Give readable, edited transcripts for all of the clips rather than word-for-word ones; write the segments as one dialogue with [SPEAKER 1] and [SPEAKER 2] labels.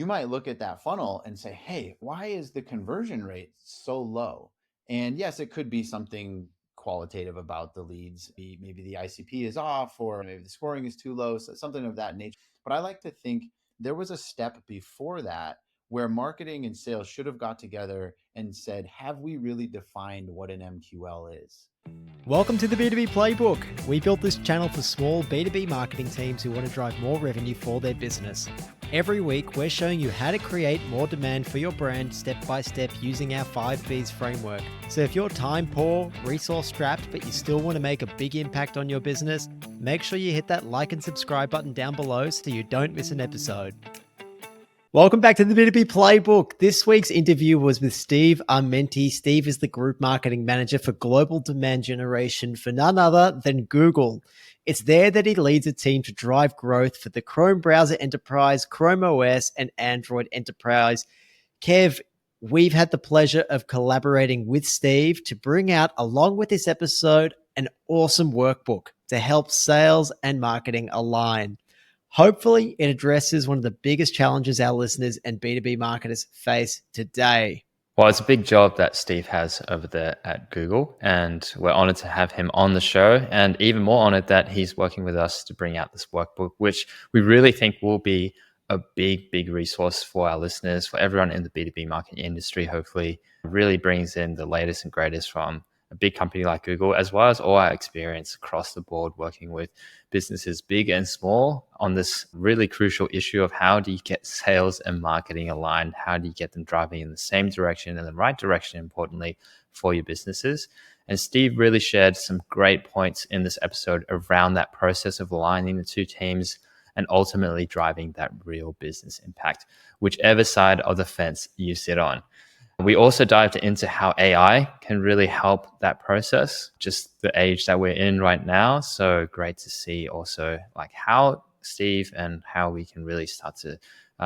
[SPEAKER 1] You might look at that funnel and say, hey, why is the conversion rate so low? And yes, it could be something qualitative about the leads. Maybe the ICP is off, or maybe the scoring is too low, so something of that nature. But I like to think there was a step before that where marketing and sales should have got together and said, have we really defined what an MQL is?
[SPEAKER 2] Welcome to the B2B Playbook. We built this channel for small B2B marketing teams who want to drive more revenue for their business. Every week, we're showing you how to create more demand for your brand step by step using our 5Bs framework. So if you're time poor, resource strapped, but you still want to make a big impact on your business, make sure you hit that like and subscribe button down below so you don't miss an episode. Welcome back to the B2B Playbook. This week's interview was with Steve Armenti. Steve is the Group Marketing Manager for Global Demand Generation for none other than Google. It's there that he leads a team to drive growth for the Chrome Browser Enterprise, Chrome OS, and Android Enterprise. Kev, we've had the pleasure of collaborating with Steve to bring out, along with this episode, an awesome workbook to help sales and marketing align. Hopefully, it addresses one of the biggest challenges our listeners and B2B marketers face today.
[SPEAKER 3] Well, it's a big job that Steve has over there at Google, and we're honored to have him on the show, and even more honored that he's working with us to bring out this workbook, which we really think will be a big resource for our listeners, for everyone in the B2B marketing industry. Hopefully, it really brings in the latest and greatest from a big company like Google, as well as all our experience across the board working with businesses big and small on this really crucial issue of how do you get sales and marketing aligned? How do you get them driving in the same direction and the right direction, importantly, for your businesses? And Steve really shared some great points in this episode around that process of aligning the two teams and ultimately driving that real business impact, whichever side of the fence you sit on. We also dived into how AI can really help that process, just the age that we're in right now. So great to see also like how Steve and how we can really start to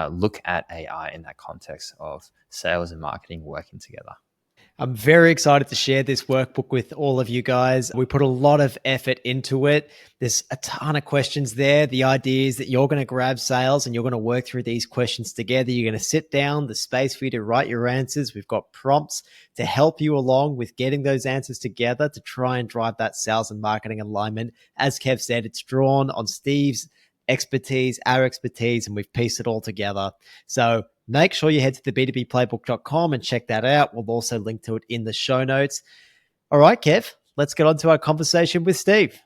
[SPEAKER 3] look at AI in that context of sales and marketing working together.
[SPEAKER 2] I'm very excited to share this workbook with all of you guys. We put a lot of effort into it. There's a ton of questions there. The idea is that you're going to grab sales and you're going to work through these questions together. You're going to sit down, the space for you to write your answers. We've got prompts to help you along with getting those answers together to try and drive that sales and marketing alignment. As Kev said, it's drawn on Steve's expertise, our expertise, and we've pieced it all together. So make sure you head to the b2bplaybook.com and check that out. We'll also link to it in the show notes. All right, Kev, let's get on to our conversation with Steve.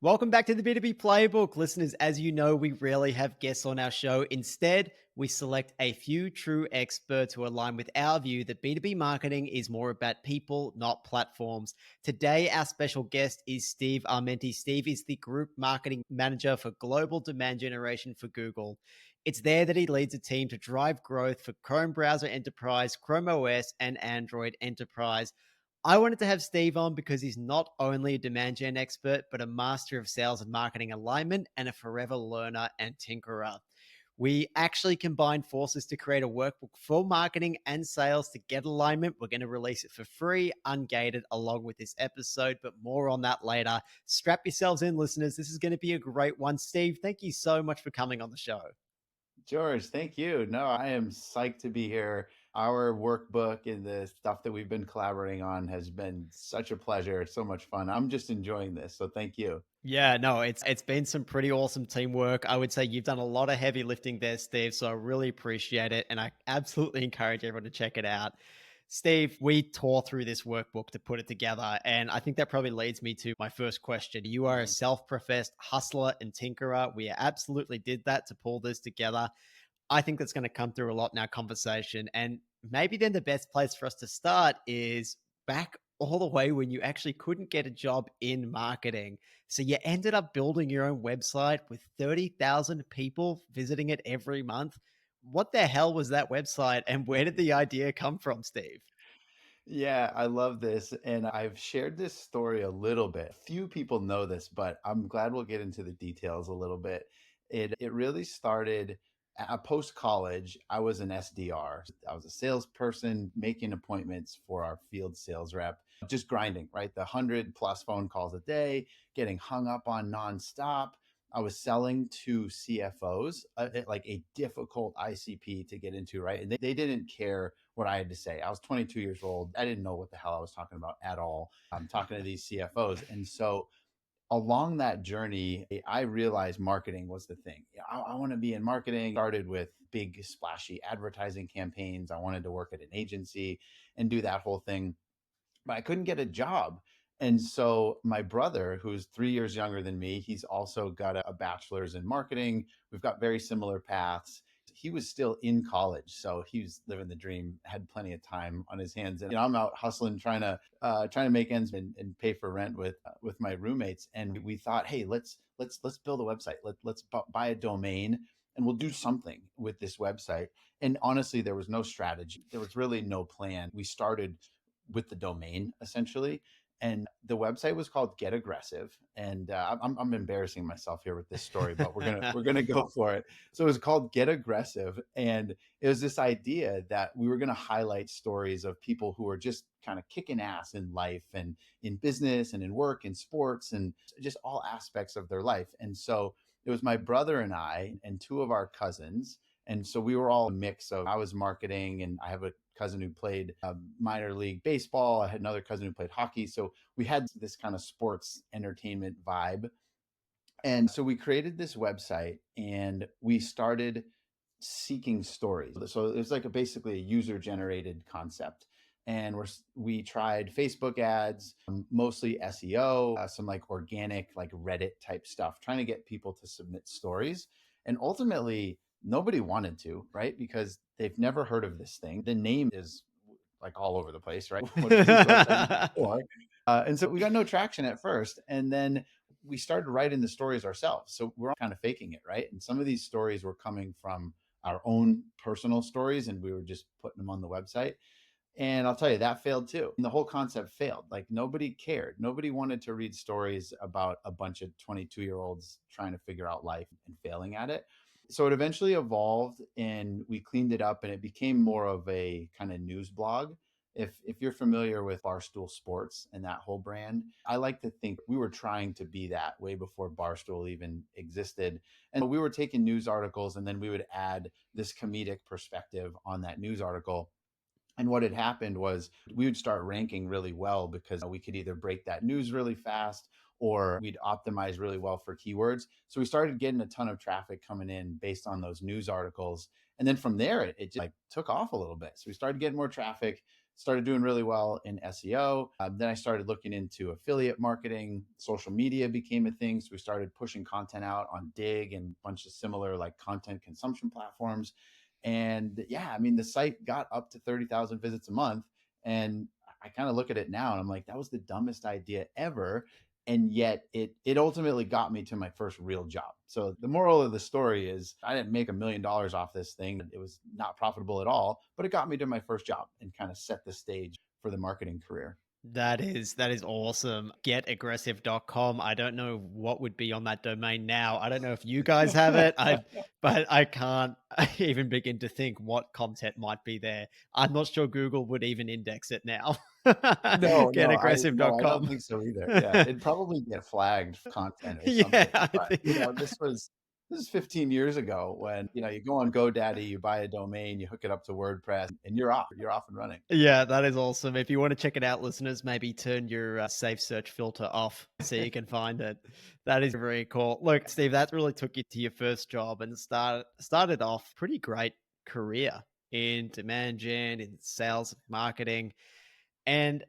[SPEAKER 2] Welcome back to the B2B Playbook. Listeners, as you know, we rarely have guests on our show. Instead, we select a few true experts who align with our view that B2B marketing is more about people, not platforms. Today, our special guest is Steve Armenti. Steve is the Group Marketing Manager for Global Demand Generation for Google. It's there that he leads a team to drive growth for Chrome Browser Enterprise, Chrome OS, and Android Enterprise. I wanted to have Steve on because he's not only a demand gen expert, but a master of sales and marketing alignment and a forever learner and tinkerer. We actually combined forces to create a workbook for marketing and sales to get alignment. We're going to release it for free, ungated, along with this episode, but more on that later. Strap yourselves in, listeners. This is going to be a great one. Steve, thank you so much for coming on the show.
[SPEAKER 1] George, thank you. No, I am psyched to be here. Our workbook and the stuff that we've been collaborating on has been such a pleasure. It's so much fun. I'm just enjoying this. So thank you.
[SPEAKER 2] Yeah, no, it's been some pretty awesome teamwork. I would say you've done a lot of heavy lifting there, Steve. So I really appreciate it. And I absolutely encourage everyone to check it out. Steve, we tore through this workbook to put it together. And I think that probably leads me to my first question. You are a self-professed hustler and tinkerer. We absolutely did that to pull this together. I think that's going to come through a lot in our conversation. And maybe then the best place for us to start is back all the way when you actually couldn't get a job in marketing. So you ended up building your own website with 30,000 people visiting it every month. What the hell was that website and where did the idea come from, Steve?
[SPEAKER 1] Yeah, I love this. And I've shared this story a little bit. Few people know this, but I'm glad we'll get into the details a little bit. It really started post college. I was an SDR. I was a salesperson making appointments for our field sales rep, just grinding, right? The 100+ phone calls a day, getting hung up on nonstop. I was selling to CFOs, like a difficult ICP to get into, right? And they didn't care what I had to say. I was 22 years old. I didn't know what the hell I was talking about at all. I'm talking to these CFOs. And so along that journey, I realized marketing was the thing. I want to be in marketing. Started with big, splashy advertising campaigns. I wanted to work at an agency and do that whole thing, but I couldn't get a job. And so my brother, who's 3 years younger than me, he's also got a bachelor's in marketing. We've got very similar paths. He was still in college, so he was living the dream, had plenty of time on his hands. And I'm out hustling, trying to make ends and pay for rent with my roommates. And we thought, hey, let's build a website. Let's buy a domain, and we'll do something with this website. And honestly, there was no strategy. There was really no plan. We started with the domain essentially. And the website was called Get Aggressive. And I'm embarrassing myself here with this story, but we're gonna go for it. So it was called Get Aggressive, and it was this idea that we were gonna highlight stories of people who are just kind of kicking ass in life and in business and in work and sports and just all aspects of their life. And so it was my brother and I and two of our cousins. And so we were all a mix of, I was marketing, and I have a cousin who played minor league baseball. I had another cousin who played hockey. So we had this kind of sports entertainment vibe. And so we created this website and we started seeking stories. So it was like basically a user generated concept. And we tried Facebook ads, mostly SEO, some like organic, like Reddit type stuff, trying to get people to submit stories. And ultimately, nobody wanted to, right? Because they've never heard of this thing. The name is like all over the place, right? What is this website for? And so we got no traction at first. And then we started writing the stories ourselves. So we're all kind of faking it, right? And some of these stories were coming from our own personal stories, and we were just putting them on the website. And I'll tell you, that failed too. And the whole concept failed. Like nobody cared. Nobody wanted to read stories about a bunch of 22-year-olds trying to figure out life and failing at it. So it eventually evolved and we cleaned it up, and it became more of a kind of news blog. If you're familiar with Barstool Sports and that whole brand, I like to think we were trying to be that way before Barstool even existed. And we were taking news articles, and then we would add this comedic perspective on that news article. And what had happened was we would start ranking really well because we could either break that news really fast or we'd optimize really well for keywords. So we started getting a ton of traffic coming in based on those news articles. And then from there, it just like took off a little bit. So we started getting more traffic, started doing really well in SEO. Then I started looking into affiliate marketing. Social media became a thing. So we started pushing content out on Dig and a bunch of similar like content consumption platforms. And yeah, I mean, the site got up to 30,000 visits a month. And I kind of look at it now and I'm like, that was the dumbest idea ever. And yet it ultimately got me to my first real job. So the moral of the story is I didn't make $1 million off this thing. It was not profitable at all, but it got me to my first job and kind of set the stage for the marketing career.
[SPEAKER 2] That is awesome. Getaggressive.com. I don't know what would be on that domain now. I don't know if you guys have it. But I can't even begin to think what content might be there. I'm not sure Google would even index it now.
[SPEAKER 1] No, I don't
[SPEAKER 2] Getaggressive.com.
[SPEAKER 1] think so either. Yeah, it'd probably get flagged for content or
[SPEAKER 2] Yeah,
[SPEAKER 1] something.
[SPEAKER 2] I
[SPEAKER 1] But
[SPEAKER 2] think
[SPEAKER 1] this is 15 years ago when you go on GoDaddy, you buy a domain, you hook it up to WordPress, and you're off. You're off and running.
[SPEAKER 2] yeah, that is awesome. If you want to check it out, listeners, maybe turn your safe search filter off so you can find it. That is very cool. Look, Steve, that really took you to your first job and started off pretty great career in demand gen, in sales, marketing. And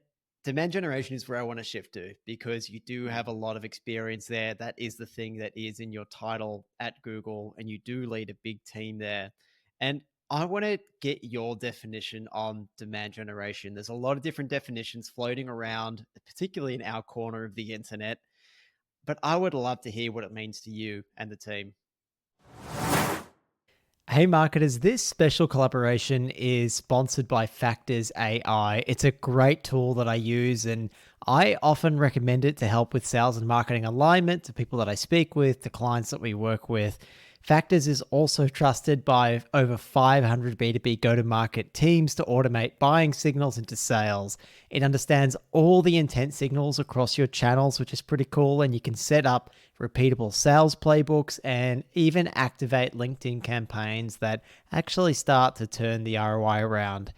[SPEAKER 2] demand generation is where I want to shift to because you do have a lot of experience there. That is the thing that is in your title at Google, and you do lead a big team there. And I want to get your definition on demand generation. There's a lot of different definitions floating around, particularly in our corner of the internet. But I would love to hear what it means to you and the team. Hey marketers, this special collaboration is sponsored by Factors AI. It's a great tool that I use and I often recommend it to help with sales and marketing alignment to people that I speak with, to clients that we work with, Factors is also trusted by over 500 B2B go to market teams to automate buying signals into sales. It understands all the intent signals across your channels, which is pretty cool. And you can set up repeatable sales playbooks and even activate LinkedIn campaigns that actually start to turn the ROI around.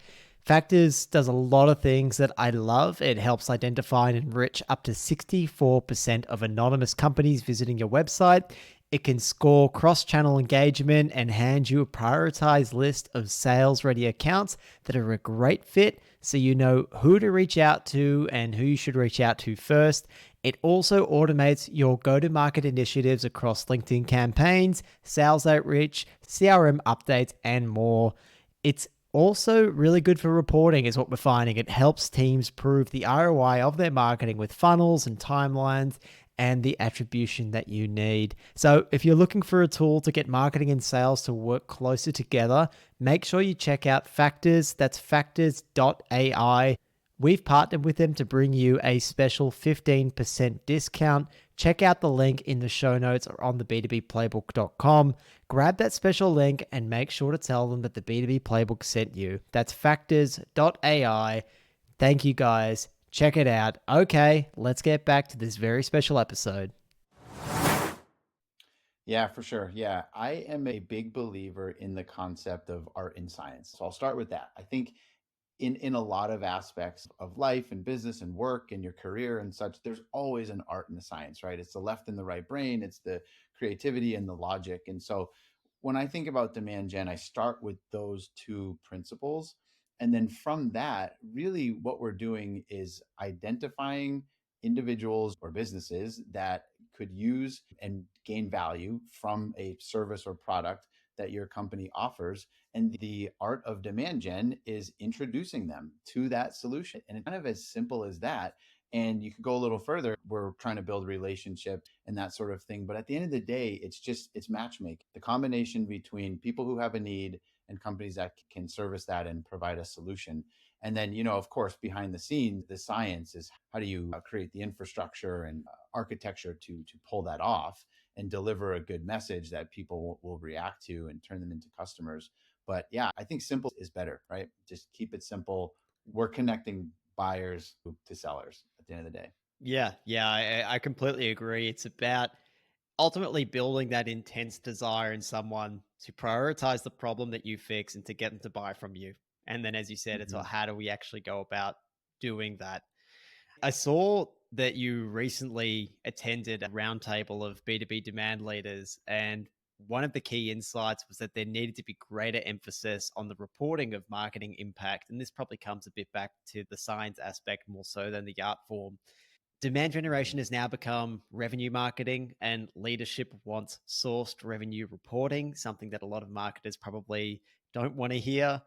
[SPEAKER 2] Factors does a lot of things that I love. It helps identify and enrich up to 64% of anonymous companies visiting your website. It can score cross-channel engagement and hand you a prioritized list of sales-ready accounts that are a great fit, so you know who to reach out to and who you should reach out to first. It also automates your go-to-market initiatives across LinkedIn campaigns, sales outreach, CRM updates, and more. It's also really good for reporting is what we're finding. It helps teams prove the ROI of their marketing with funnels and timelines and the attribution that you need. So if you're looking for a tool to get marketing and sales to work closer together, make sure you check out Factors. That's factors.ai. We've partnered with them to bring you a special 15% discount. Check out the link in the show notes or on the b2bplaybook.com. Grab that special link and make sure to tell them that the B2B Playbook sent you. That's factors.ai. Thank you guys. Check it out. Okay, let's get back to this very special episode.
[SPEAKER 1] Yeah, for sure. Yeah, I am a big believer in the concept of art and science. So I'll start with that. I think in a lot of aspects of life and business and work and your career and such, there's always an art and a science, right? It's the left and the right brain, it's the creativity and the logic. And so when I think about demand gen, I start with those two principles. And then from that, really what we're doing is identifying individuals or businesses that could use and gain value from a service or product that your company offers. And the art of demand gen is introducing them to that solution. And it's kind of as simple as that. And you could go a little further. We're trying to build relationships and that sort of thing. But at the end of the day, it's matchmaking. The combination between people who have a need and companies that can service that and provide a solution. And then, of course, behind the scenes, the science is how do you create the infrastructure and architecture to pull that off and deliver a good message that people will react to and turn them into customers. But yeah, I think simple is better, right? Just keep it simple. We're connecting buyers to sellers at the end of the day.
[SPEAKER 2] Yeah, I completely agree. It's about ultimately building that intense desire in someone to prioritize the problem that you fix and to get them to buy from you. And then, as you said, it's
[SPEAKER 1] Mhm.
[SPEAKER 2] all how do we actually go about doing that? I saw that you recently attended a roundtable of B2B demand leaders, and one of the key insights was that there needed to be greater emphasis on the reporting of marketing impact. And this probably comes a bit back to the science aspect more so than the art form. Demand generation has now become revenue marketing, and leadership wants sourced revenue reporting, something that a lot of marketers probably don't want to hear.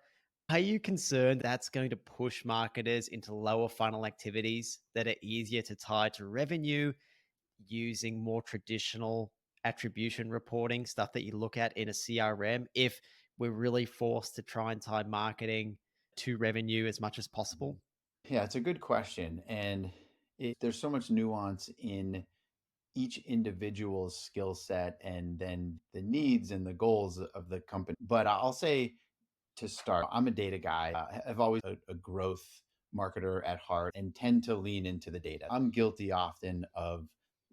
[SPEAKER 2] Are you concerned that's going to push marketers into lower funnel activities that are easier to tie to revenue using more traditional attribution reporting, stuff that you look at in a CRM, if we're really forced to try and tie marketing to revenue as much as possible?
[SPEAKER 1] Yeah, it's a good question. And there's so much nuance in each individual's skill set and then the needs and the goals of the company. But I'll say to start, I'm a data guy. I've always a growth marketer at heart and tend to lean into the data. I'm guilty often of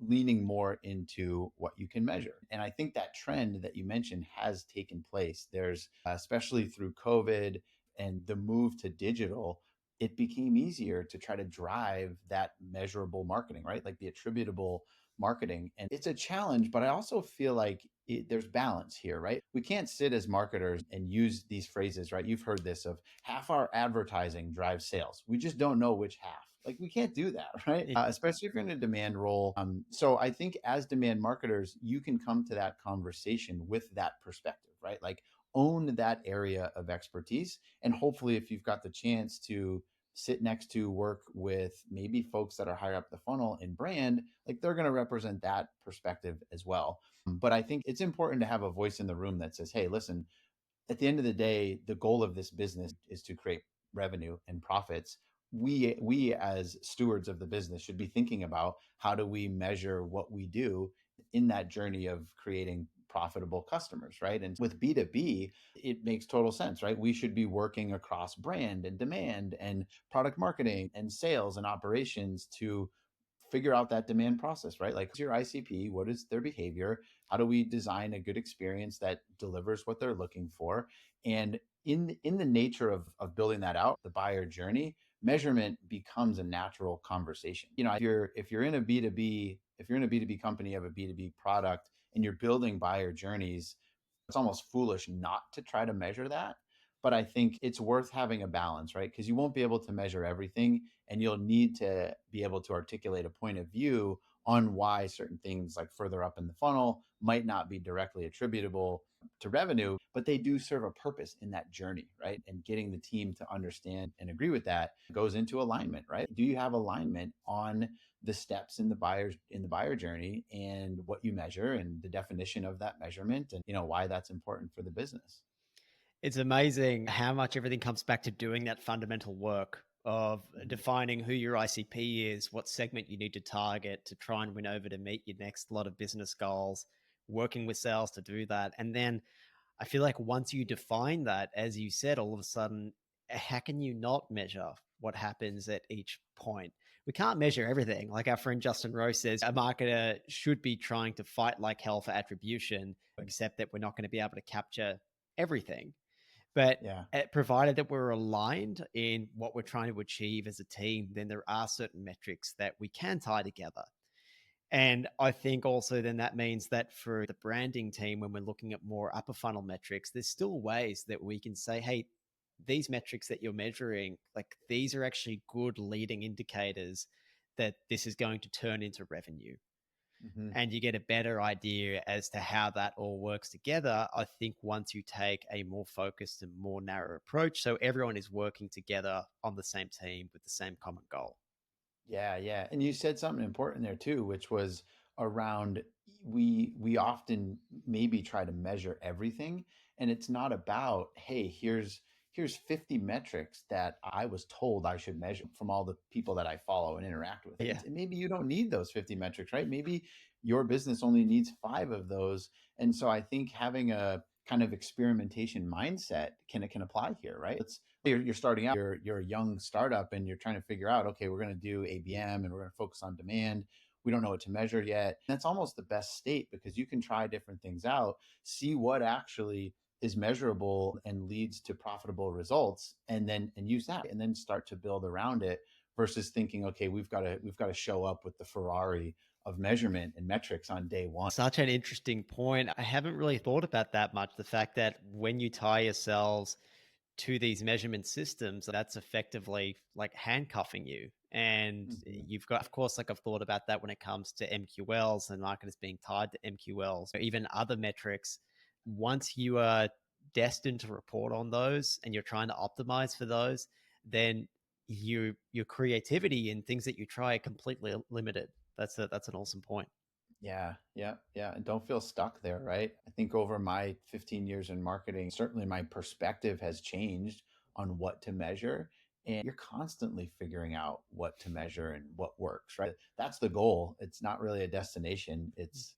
[SPEAKER 1] leaning more into what you can measure. And I think that trend that you mentioned has taken place. There's, especially through COVID and the move to digital, it became easier to try to drive that measurable marketing, right? Like the attributable marketing. And it's a challenge, but I also feel like there's balance here, right? We can't sit as marketers and use these phrases, right? You've heard this of half our advertising drives sales. We just don't know which half. Like we can't do that, right? Especially if you're in a demand role. So I think as demand marketers, you can come to that conversation with that perspective, right? Like own that area of expertise. And hopefully, if you've got the chance to sit next to work with maybe folks that are higher up the funnel in brand, like they're going to represent that perspective as well. But I think it's important to have a voice in the room that says, hey, listen, at the end of the day, the goal of this business is to create revenue and profits. We as stewards of the business should be thinking about how do we measure what we do in that journey of creating profitable customers, right? And with B2B, it makes total sense, right? We should be working across brand and demand and product marketing and sales and operations to figure out that demand process, right? Like, what's your ICP? What is their behavior? How do we design a good experience that delivers what they're looking for? And in the nature of building that out, the buyer journey, measurement becomes a natural conversation. If you're in a B2B, if you're in a B2B company, you have a B2B product and you're building buyer journeys, it's almost foolish not to try to measure that. But I think it's worth having a balance, right? Because you won't be able to measure everything, and you'll need to be able to articulate a point of view on why certain things, like further up in the funnel, might not be directly attributable to revenue, but they do serve a purpose in that journey, right? And getting the team to understand and agree with that goes into alignment, right? Do you have alignment on the steps in the buyer journey and what you measure and the definition of that measurement, and why that's important for the business?
[SPEAKER 2] It's amazing how much everything comes back to doing that fundamental work of
[SPEAKER 1] Mhm.
[SPEAKER 2] defining who your ICP is, what segment you need to target to try and win over to meet your next lot of business goals, working with sales to do that. And then I feel like once you define that, as you said, all of a sudden, how can you not measure what happens at each point? We can't measure everything. Like our friend Justin Rowe says, a marketer should be trying to fight like hell for attribution, except that we're not going to be able to capture everything. But
[SPEAKER 1] Yeah.
[SPEAKER 2] provided that we're aligned in what we're trying to achieve as a team, then there are certain metrics that we can tie together. And I think also then that means that for the branding team, when we're looking at more upper funnel metrics, there's still ways that we can say, hey, these metrics that you're measuring, like these are actually good leading indicators that this is going to turn into revenue.
[SPEAKER 1] Hmm.
[SPEAKER 2] And you get a better idea as to how that all works together. I think once you take a more focused and more narrow approach, so everyone is working together on the same team with the same common goal.
[SPEAKER 1] Yeah, yeah. And you said something important there too, which was around, we often maybe try to measure everything, and it's not about, hey, here's 50 metrics that I was told I should measure from all the people that I follow and interact with.
[SPEAKER 2] Yeah.
[SPEAKER 1] And maybe you don't need those 50 metrics, right? Maybe your business only needs 5 of those. And so I think having a kind of experimentation mindset can apply here, right? You're starting out, you're a young startup, and you're trying to figure out, okay, we're going to do ABM and we're going to focus on demand. We don't know what to measure yet. That's almost the best state, because you can try different things out, see what actually is measurable and leads to profitable results, and use that, and then start to build around it, versus thinking, okay, we've got to show up with the Ferrari of measurement and metrics on day one.
[SPEAKER 2] Such an interesting point. I haven't really thought about that much. The fact that when you tie yourselves to these measurement systems, that's effectively like handcuffing you. And
[SPEAKER 1] Mhm.
[SPEAKER 2] you've got, of course, like I've thought about that when it comes to MQLs and marketers being tied to MQLs, or even other metrics. Once you are destined to report on those and you're trying to optimize for those, then your creativity and things that you try are completely limited. That's an awesome point.
[SPEAKER 1] Yeah, yeah, yeah. And don't feel stuck there, right? I think over my 15 years in marketing, certainly my perspective has changed on what to measure. And you're constantly figuring out what to measure and what works, right? That's the goal. It's not really a destination. It's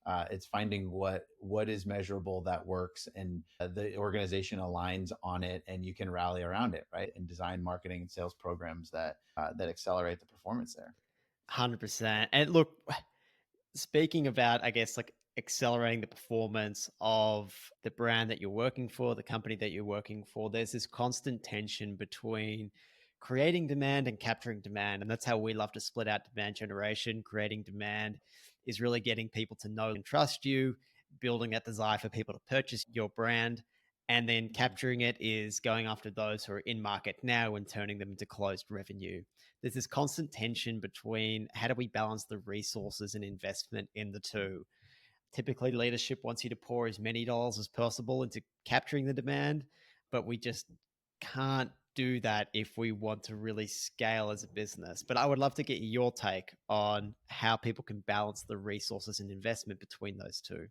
[SPEAKER 1] finding what is measurable that works, and the organization aligns on it, and you can rally around it, right? And design marketing and sales programs that accelerate the performance there.
[SPEAKER 2] 100%. And look, speaking about, I guess, like accelerating the performance of the brand that you're working for, the company that you're working for, there's this constant tension between creating demand and capturing demand. And that's how we love to split out demand generation. Creating demand is really getting people to know and trust you, building that desire for people to purchase your brand. And then
[SPEAKER 1] Mhm.
[SPEAKER 2] capturing it is going after those who are in market now and turning them into closed revenue. There's this constant tension between how do we balance the resources and investment in the two. Typically, leadership wants you to pour as many dollars as possible into capturing the demand, but we just can't do that if we want to really scale as a business. But I would love to get your take on how people can balance the resources and investment between those two.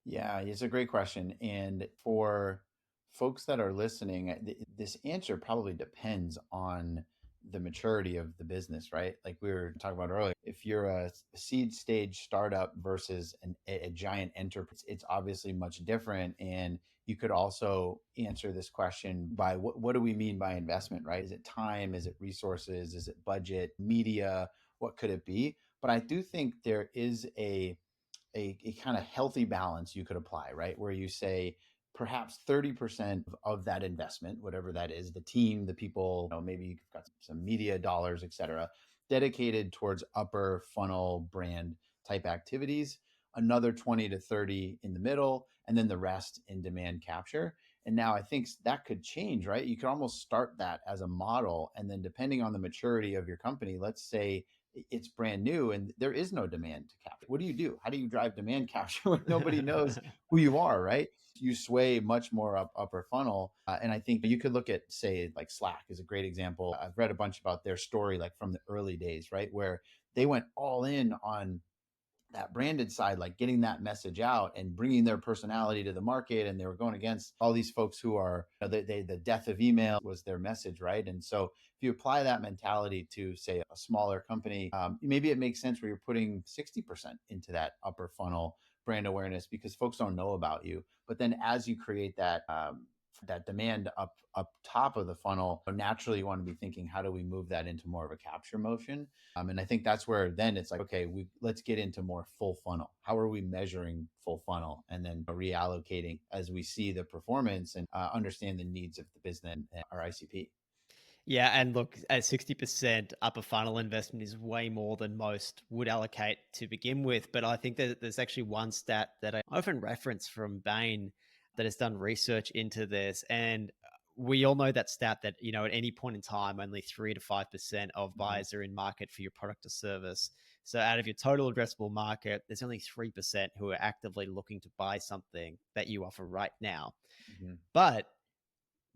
[SPEAKER 1] Yeah, it's a great question. And for folks that are listening, this answer probably depends on the maturity of the business, right? Like we were talking about earlier, if you're a seed stage startup versus a giant enterprise, it's obviously much different. And you could also answer this question by what do we mean by investment, right? Is it time? Is it resources? Is it budget, media? What could it be? But I do think there is a kind of healthy balance you could apply, right? Where you say perhaps 30% of that investment, whatever that is, the team, the people, maybe you've got some media dollars, et cetera, dedicated towards upper funnel brand type activities, another 20 to 30 in the middle, and then the rest in demand capture. And now I think that could change, right? You could almost start that as a model. And then depending on the maturity of your company, let's say it's brand new and there is no demand to capture. What do you do? How do you drive demand capture when nobody knows who you are, right? You sway much more upper funnel. And I think you could look at, say, like Slack is a great example. I've read a bunch about their story, like from the early days, right? Where they went all in on that branded side, like getting that message out and bringing their personality to the market. And they were going against all these folks who are, the death of email was their message, right? And so if you apply that mentality to, say, a smaller company, maybe it makes sense where you're putting 60% into that upper funnel brand awareness because folks don't know about you. But then as you create that demand up top of the funnel, naturally you want to be thinking, how do we move that into more of a capture motion? And I think that's where then it's like, okay, let's get into more full funnel. How are we measuring full funnel? And then reallocating as we see the performance and understand the needs of the business and our ICP.
[SPEAKER 2] Yeah, and look, at 60% upper funnel investment is way more than most would allocate to begin with. But I think that there's actually one stat that I often reference from Bain that has done research into this. And we all know that stat that, at any point in time, only 3 to 5% of buyers are in market for your product or service. So out of your total addressable market, there's only 3% who are actively looking to buy something that you offer right now.
[SPEAKER 1] Mm-hmm.
[SPEAKER 2] But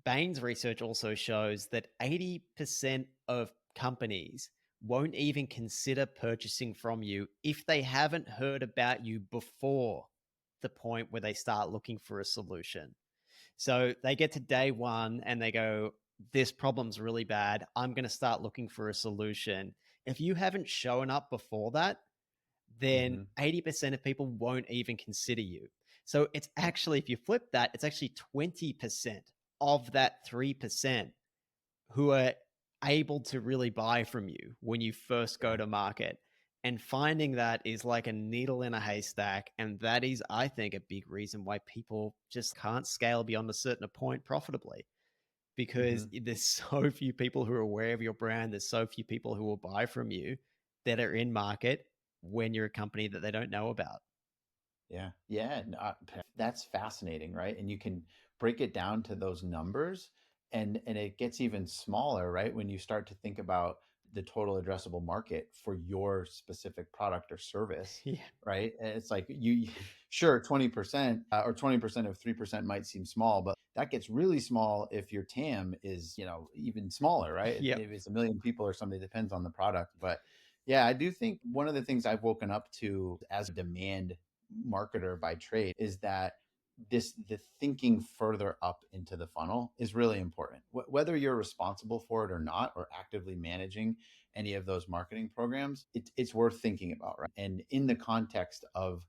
[SPEAKER 2] Bain's research also shows that 80% of companies won't even consider purchasing from you if they haven't heard about you before the point where they start looking for a solution. So they get to day one and they go, this problem's really bad. I'm going to start looking for a solution. If you haven't shown up before that, then 80% of people won't even consider you. So it's actually, if you flip that, it's actually 20% of that 3% who are able to really buy from you when you first go to market. And finding that is like a needle in a haystack. And that is, I think, a big reason why people just can't scale beyond a certain point profitably. Because there's so few people who are aware of your brand. There's so few people who will buy from you that are in market when you're a company that they don't know about.
[SPEAKER 1] Yeah. Yeah. That's fascinating, right? And you can break it down to those numbers and it gets even smaller, right? When you start to think about the total addressable market for your specific product or service,
[SPEAKER 2] Yeah.
[SPEAKER 1] right? And it's like sure, 20% or 20% of 3% might seem small, but that gets really small if your TAM is, even smaller, right?
[SPEAKER 2] Yep.
[SPEAKER 1] Maybe it's a million people or something, depends on the product. But yeah, I do think one of the things I've woken up to as a demand marketer by trade is that the thinking further up into the funnel is really important. Whether you're responsible for it or not, or actively managing any of those marketing programs, it's worth thinking about, right? And in the context of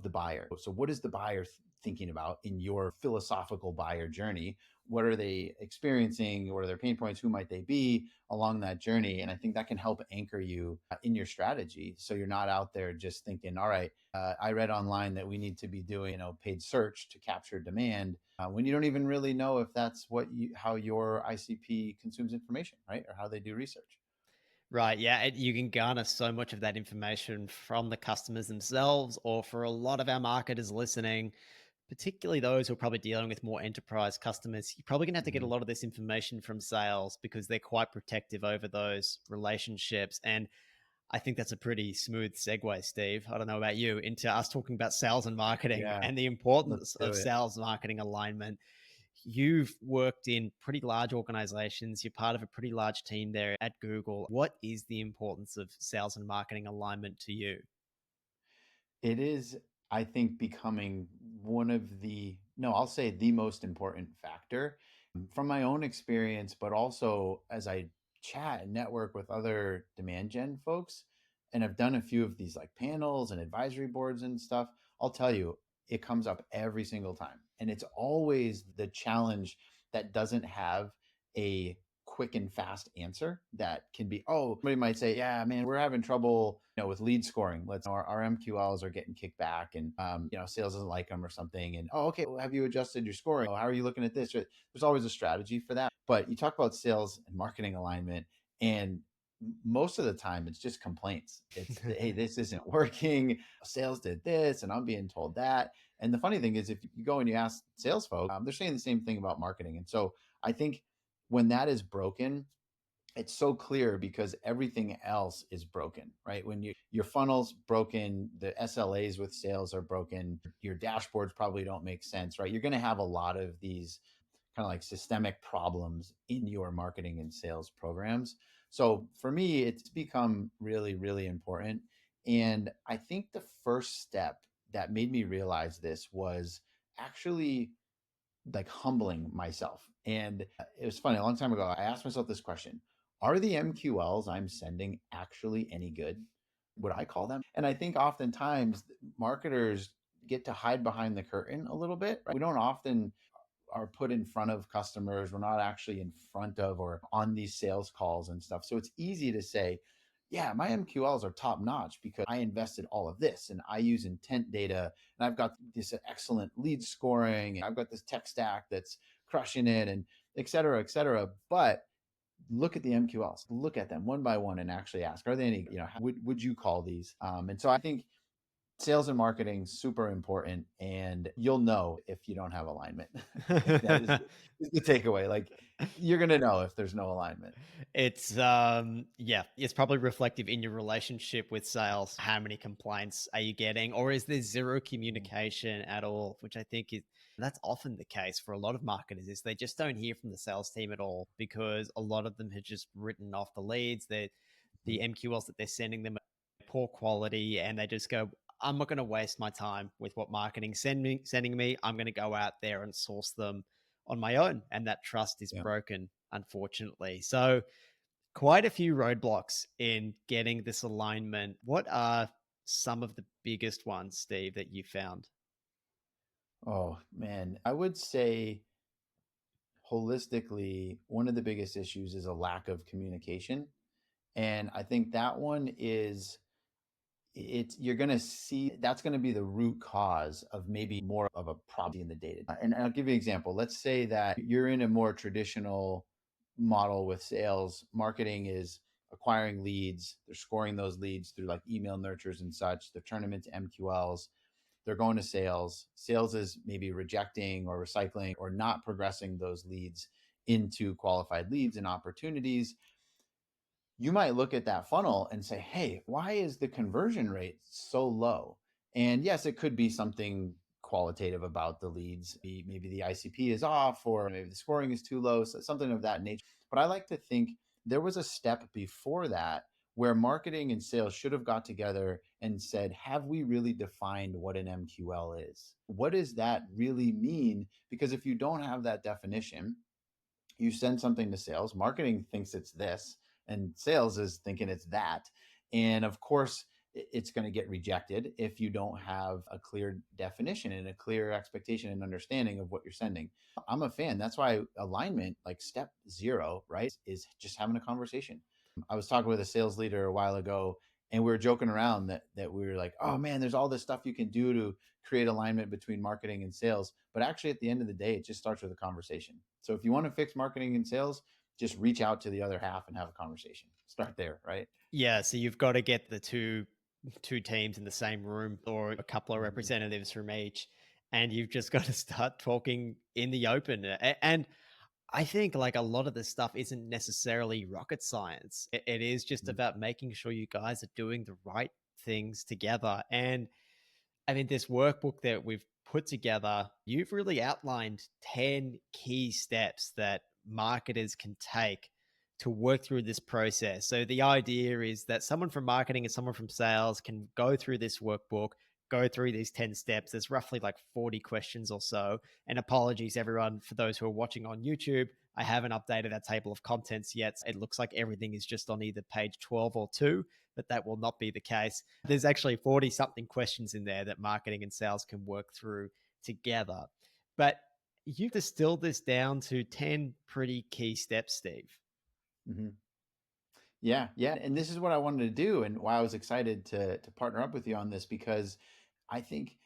[SPEAKER 1] the buyer. So what is the buyer thinking about in your philosophical buyer journey? What are they experiencing? What are their pain points? Who might they be along that journey? And I think that can help anchor you in your strategy. So you're not out there just thinking, all right, I read online that we need to be doing, paid search to capture demand when you don't even really know if that's how your ICP consumes information, right? Or how they do research.
[SPEAKER 2] Right. Yeah. You can garner so much of that information from the customers themselves, or for a lot of our marketers listening, particularly those who are probably dealing with more enterprise customers, you're probably going to have to get a lot of this information from sales because they're quite protective over those relationships. And I think that's a pretty smooth segue, Steve. I don't know about you, into us talking about sales and marketing
[SPEAKER 1] Yeah,
[SPEAKER 2] and the
[SPEAKER 1] let's
[SPEAKER 2] importance
[SPEAKER 1] do
[SPEAKER 2] of
[SPEAKER 1] it.
[SPEAKER 2] sales marketing alignment. You've worked in pretty large organizations. You're part of a pretty large team there at Google. What is the importance of sales and marketing alignment to you?
[SPEAKER 1] It is, I think, becoming one of no, I'll say the most important factor from my own experience, but also as I chat and network with other demand gen folks, and I've done a few of these like panels and advisory boards and stuff, I'll tell you, it comes up every single time. And it's always the challenge that doesn't have a quick and fast answer that can be, oh, somebody might say, yeah, man, we're having trouble, with lead scoring. Our MQLs are getting kicked back, and sales doesn't like them or something. And oh, okay, well, have you adjusted your scoring? Oh, how are you looking at this? There's always a strategy for that. But you talk about sales and marketing alignment, and most of the time it's just complaints. It's hey, this isn't working. Sales did this, and I'm being told that. And the funny thing is, if you go and you ask sales folks, they're saying the same thing about marketing. And so I think when that is broken, it's so clear because everything else is broken, right? When your funnel's broken, the SLAs with sales are broken, your dashboards probably don't make sense, right? You're going to have a lot of these kind of like systemic problems in your marketing and sales programs. So for me, it's become really, really important. And I think the first step that made me realize this was actually like humbling myself. And it was funny, a long time ago, I asked myself this question: are the MQLs I'm sending actually any good? Would I call them? And I think oftentimes marketers get to hide behind the curtain a little bit. Right? We don't often are put in front of customers. We're not actually in front of or on these sales calls and stuff. So it's easy to say, yeah, my MQLs are top notch because I invested all of this and I use intent data and I've got this excellent lead scoring and I've got this tech stack that's crushing it and et cetera, et cetera. But look at the MQLs, look at them one by one and actually ask, are they any, would you call these? And so I think sales and marketing super important, and you'll know if you don't have alignment. That is the takeaway. Like you're gonna know if there's no alignment.
[SPEAKER 2] It's yeah, it's probably reflective in your relationship with sales. How many complaints are you getting, or is there zero communication at all? Which I think is that's often the case for a lot of marketers, is they just don't hear from the sales team at all because a lot of them have just written off the leads. The MQLs that they're sending them are poor quality, and they just go, I'm not going to waste my time with what marketing sending me. I'm going to go out there and source them on my own. And that trust is
[SPEAKER 1] Yeah.
[SPEAKER 2] broken, unfortunately. So quite a few roadblocks in getting this alignment. What are some of the biggest ones, Steve, that you found?
[SPEAKER 1] Oh man, I would say holistically, one of the biggest issues is a lack of communication. And I think that one is you're going to see that's going to be the root cause of maybe more of a problem in the data. And I'll give you an example. Let's say that you're in a more traditional model with sales. Marketing is acquiring leads. They're scoring those leads through like email nurtures and such. They're turning them into MQLs. They're going to sales. Sales is maybe rejecting or recycling or not progressing those leads into qualified leads and opportunities. You might look at that funnel and say, hey, why is the conversion rate so low? And yes, it could be something qualitative about the leads. Maybe the ICP is off, or maybe the scoring is too low, so something of that nature. But I like to think there was a step before that where marketing and sales should have got together and said, have we really defined what an MQL is? What does that really mean? Because if you don't have that definition, you send something to sales, marketing thinks it's this, and sales is thinking it's that. And of course, it's going to get rejected if you don't have a clear definition and a clear expectation and understanding of what you're sending. I'm a fan. That's why alignment, like step zero, right, is just having a conversation. I was talking with a sales leader a while ago, and we were joking around that we were like, oh man, there's all this stuff you can do to create alignment between marketing and sales. But actually, at the end of the day, it just starts with a conversation. So if you want to fix marketing and sales, just reach out to the other half and have a conversation. Start there, right?
[SPEAKER 2] Yeah, so you've got to get the two teams in the same room or a couple of
[SPEAKER 1] Mhm.
[SPEAKER 2] representatives from each, and you've just got to start talking in the open. And I think like a lot of this stuff isn't necessarily rocket science. It is just
[SPEAKER 1] Mhm.
[SPEAKER 2] about making sure you guys are doing the right things together. And I mean, this workbook that we've put together, you've really outlined 10 key steps that marketers can take to work through this process. So the idea is that someone from marketing and someone from sales can go through this workbook, go through these 10 steps. There's roughly like 40 questions or so. And apologies, everyone, for those who are watching on YouTube. I haven't updated that table of contents yet. It looks like everything is just on either page 12 or 2, but that will not be the case. There's actually 40 something questions in there that marketing and sales can work through together. But you distilled this down to 10 pretty key steps, Steve.
[SPEAKER 1] Mm-hmm. Yeah, yeah. And this is what I wanted to do and why I was excited to partner up with you on this, because I think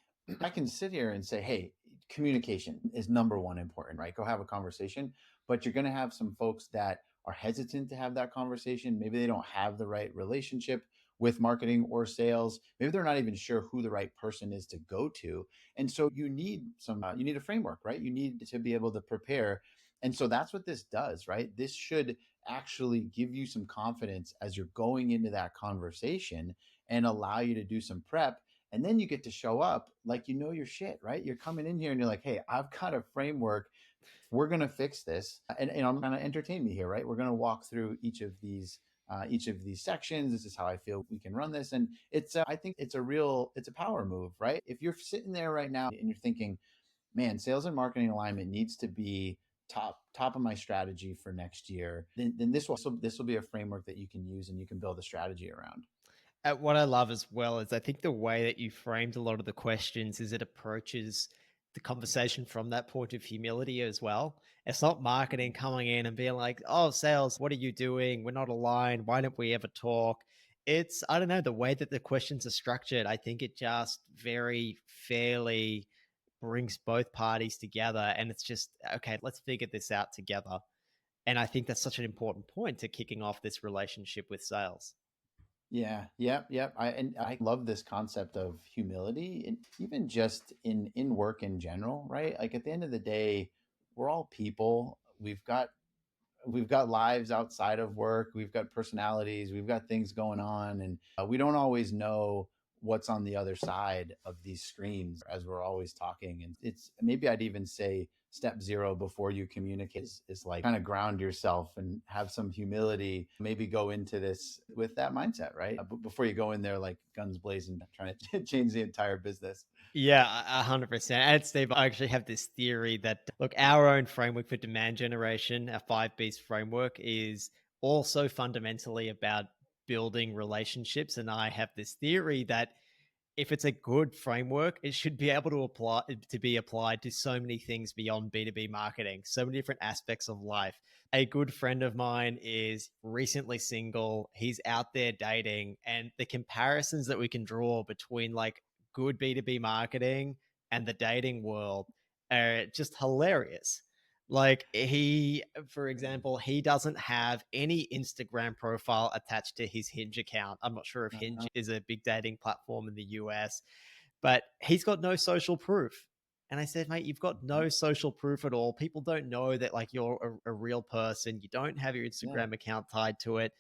[SPEAKER 1] I can sit here and say, hey, communication is number one important, right? Go have a conversation. But you're going to have some folks that are hesitant to have that conversation. Maybe they don't have the right relationship with marketing or sales. Maybe they're not even sure who the right person is to go to. And so you need you need a framework, right? You need to be able to prepare. And so that's what this does, right? This should actually give you some confidence as you're going into that conversation and allow you to do some prep. And then you get to show up like you know your shit, right? You're coming in here and you're like, hey, I've got a framework. We're going to fix this. And I'm going to entertain me here, right? We're going to walk through each of these sections. This is how I feel we can run this. And I think it's a power move, right? If you're sitting there right now and you're thinking, man, sales and marketing alignment needs to be top of my strategy for next year, then this will be a framework that you can use and you can build a strategy around.
[SPEAKER 2] What I love as well is I think the way that you framed a lot of the questions is it approaches the conversation from that point of humility as well. It's not marketing coming in and being like, oh, sales, what are you doing? We're not aligned. Why don't we ever talk? It's, I don't know, the way that the questions are structured. I think it just very fairly brings both parties together. And it's just, okay, let's figure this out together. And I think that's such an important point to kicking off this relationship with sales.
[SPEAKER 1] Yeah, yep, yep. I love this concept of humility, and even just in work in general, right? Like at the end of the day, we're all people. We've got lives outside of work. We've got personalities. We've got things going on, and we don't always know what's on the other side of these screens as we're always talking. And it's maybe I'd even say step zero before you communicate is like kind of ground yourself and have some humility. Maybe go into this with that mindset, right? Before you go in there like guns blazing, trying to change the entire business.
[SPEAKER 2] Yeah, 100%. And Steve, I actually have this theory that, look, our own framework for demand generation, our 5Bs framework, is also fundamentally about building relationships. And I have this theory that if it's a good framework, it should be able to be applied to so many things beyond B2B marketing, so many different aspects of life. A good friend of mine is recently single. He's out there dating, and the comparisons that we can draw between like good B2B marketing and the dating world are just hilarious. Like he, for example, he doesn't have any Instagram profile attached to his Hinge account. I'm not sure if Hinge is a big dating platform in the US, but he's got no social proof. And I said, mate, you've got no social proof at all. People don't know that like you're a real person. You don't have your
[SPEAKER 1] Yeah,
[SPEAKER 2] Instagram account tied to it.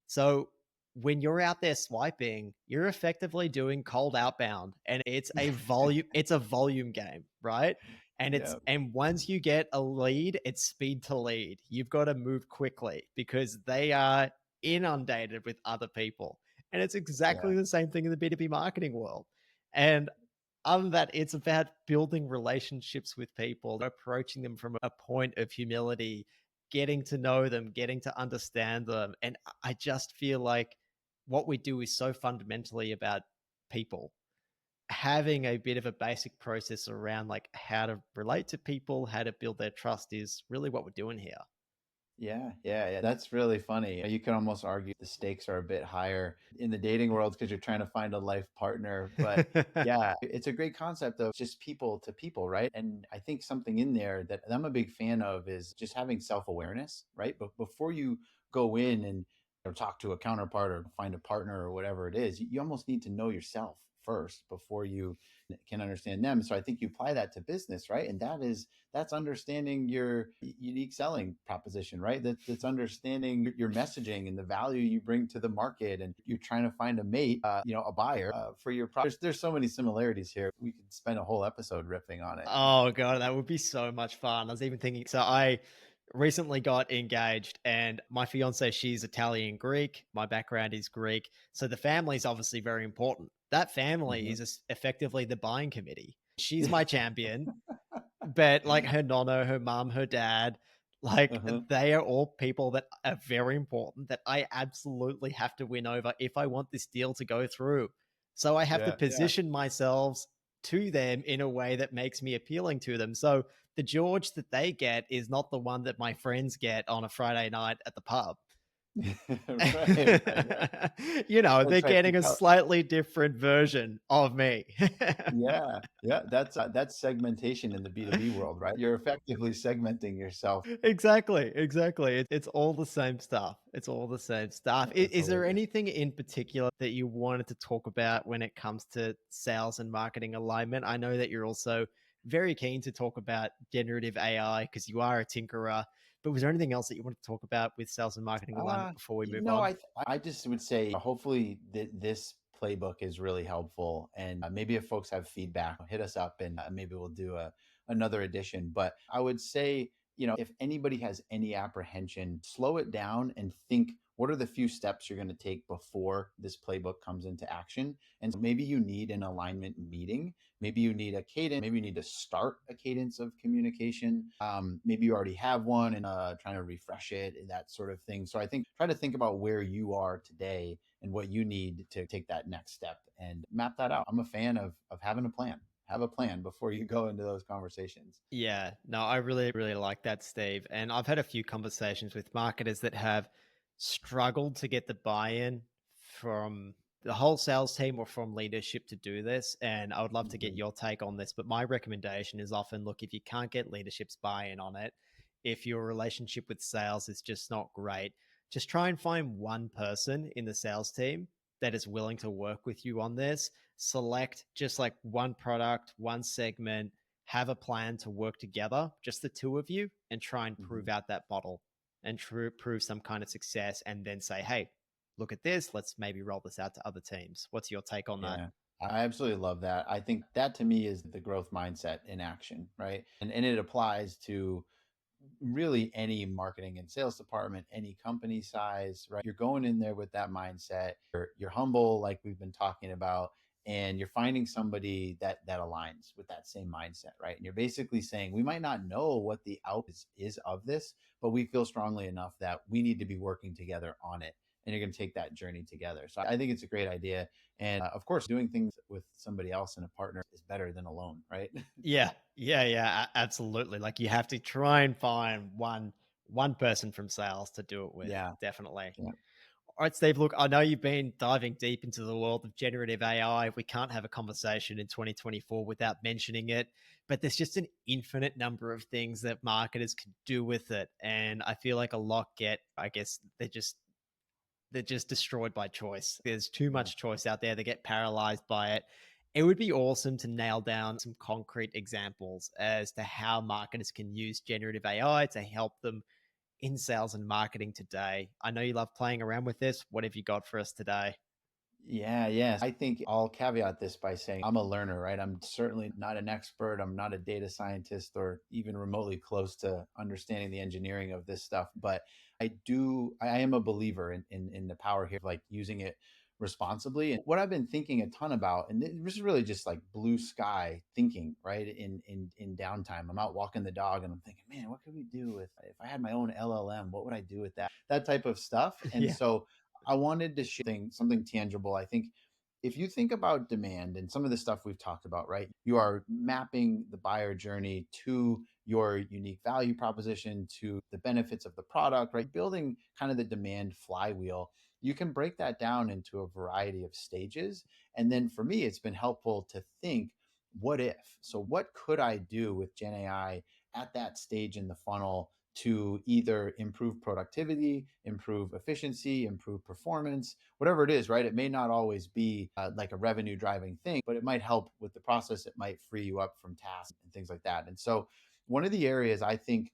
[SPEAKER 2] So when you're out there swiping, you're effectively doing cold outbound, and it's a volume game, right?
[SPEAKER 1] yeah,
[SPEAKER 2] And once you get a lead, it's speed to lead. You've got to move quickly because they are inundated with other people. And it's
[SPEAKER 1] yeah,
[SPEAKER 2] exactly the same thing in the B2B marketing world. And other than that, it's about building relationships with people, approaching them from a point of humility, getting to know them, getting to understand them. And I just feel like what we do is so fundamentally about people. Having a bit of a basic process around like how to relate to people, how to build their trust is really what we're doing here.
[SPEAKER 1] yeah, yeah, yeah. That's really funny. You can almost argue the stakes are a bit higher in the dating world because you're trying to find a life partner. But yeah, it's a great concept of just people to people, right? And I think something in there that I'm a big fan of is just having self-awareness, right? But before you go in and talk to a counterpart or find a partner or whatever it is, you almost need to know yourself first before you can understand them. So I think you apply that to business, right? And that's understanding your unique selling proposition, right? That's understanding your messaging and the value you bring to the market, and you're trying to find a mate, a buyer for your product. There's so many similarities here. We could spend a whole episode riffing on it.
[SPEAKER 2] Oh god, that would be so much fun. I was even thinking, so I recently got engaged, and my fiance, she's Italian Greek. My background is Greek. So the family is obviously very important. That family
[SPEAKER 1] Mhm.
[SPEAKER 2] is effectively the buying committee. She's my champion, but like her nonna, her mom, her dad, like
[SPEAKER 1] Uh-huh.
[SPEAKER 2] they are all people that are very important that I absolutely have to win over if I want this deal to go through. So I have to
[SPEAKER 1] Yeah, yeah.
[SPEAKER 2] position myself to them in a way that makes me appealing to them. So the George that they get is not the one that my friends get on a Friday night at the pub.
[SPEAKER 1] Right, right, yeah.
[SPEAKER 2] They're
[SPEAKER 1] That's right.
[SPEAKER 2] getting a slightly different version of me.
[SPEAKER 1] Yeah, yeah, that's segmentation in the B2B world, right? You're effectively segmenting yourself.
[SPEAKER 2] Exactly, exactly. It's all the same stuff. It's all the same stuff.
[SPEAKER 1] That's
[SPEAKER 2] Is there
[SPEAKER 1] hilarious.
[SPEAKER 2] anything in particular that you wanted to talk about when it comes to sales and marketing alignment? I know that you're also very keen to talk about generative AI because you are a tinkerer. But was there anything else that you wanted to talk about with sales and marketing alignment before we move
[SPEAKER 1] No,
[SPEAKER 2] on?
[SPEAKER 1] I just would say hopefully this playbook is really helpful, and maybe if folks have feedback, hit us up, and maybe we'll do another edition. But I would say, if anybody has any apprehension, slow it down and think. What are the few steps you're going to take before this playbook comes into action? And so maybe you need an alignment meeting. Maybe you need a cadence. Maybe you need to start a cadence of communication. Maybe you already have one and trying to refresh it and that sort of thing. So I think try to think about where you are today and what you need to take that next step and map that out. I'm a fan of having a plan. Have a plan before you go into those conversations.
[SPEAKER 2] Yeah, no, I really, really like that, Steve. And I've had a few conversations with marketers that have struggled to get the buy in from the whole sales team or from leadership to do this. And I would love to get
[SPEAKER 1] Mhm.
[SPEAKER 2] your take on this. But my recommendation is often look, if you can't get leadership's buy in on it, if your relationship with sales is just not great, just try and find one person in the sales team that is willing to work with you on this. Select just like one product, one segment, have a plan to work together, just the two of you, and try and prove
[SPEAKER 1] Mhm.
[SPEAKER 2] out that model and prove some kind of success, and then say, hey, look at this. Let's maybe roll this out to other teams. What's your take on that?
[SPEAKER 1] Yeah. I absolutely love that. I think that to me is the growth mindset in action, right? And it applies to really any marketing and sales department, any company size, right? You're going in there with that mindset. You're humble, like we've been talking about, and you're finding somebody that aligns with that same mindset, right? And you're basically saying, we might not know what the output is of this, but we feel strongly enough that we need to be working together on it. And you're going to take that journey together. So I think it's a great idea. And of course, doing things with somebody else and a partner is better than alone, right?
[SPEAKER 2] Yeah, yeah, absolutely. Like you have to try and find one person from sales to do it with.
[SPEAKER 1] Yeah.
[SPEAKER 2] Definitely.
[SPEAKER 1] Yeah.
[SPEAKER 2] All right, Steve. Look, I know you've been diving deep into the world of generative AI. We can't have a conversation in 2024 without mentioning it, but there's just an infinite number of things that marketers can do with it. And I feel like a lot get, I guess, they're just destroyed by choice. There's too
[SPEAKER 1] Yeah.
[SPEAKER 2] much choice out there. They get paralyzed by it. It would be awesome to nail down some concrete examples as to how marketers can use generative AI to help them in sales and marketing today. I know you love playing around with this. What have you got for us today?
[SPEAKER 1] Yeah, yes. I think I'll caveat this by saying I'm a learner, right? I'm certainly not an expert. I'm not a data scientist or even remotely close to understanding the engineering of this stuff. But I am a believer in the power here of like using it responsibly. And what I've been thinking a ton about, and this is really just like blue sky thinking, right? In downtime. I'm out walking the dog and I'm thinking, man, what could we do with if I had my own LLM? What would I do with that? That type of stuff. And
[SPEAKER 2] Yeah.
[SPEAKER 1] so I wanted to share something tangible. I think if you think about demand and some of the stuff we've talked about, right? You are mapping the buyer journey to your unique value proposition, to the benefits of the product, right? Building kind of the demand flywheel. You can break that down into a variety of stages. And then for me, it's been helpful to think, what if? So, what could I do with Gen AI at that stage in the funnel to either improve productivity, improve efficiency, improve performance, whatever it is, right? It may not always be like a revenue driving thing, but it might help with the process. It might free you up from tasks and things like that. And so, one of the areas I think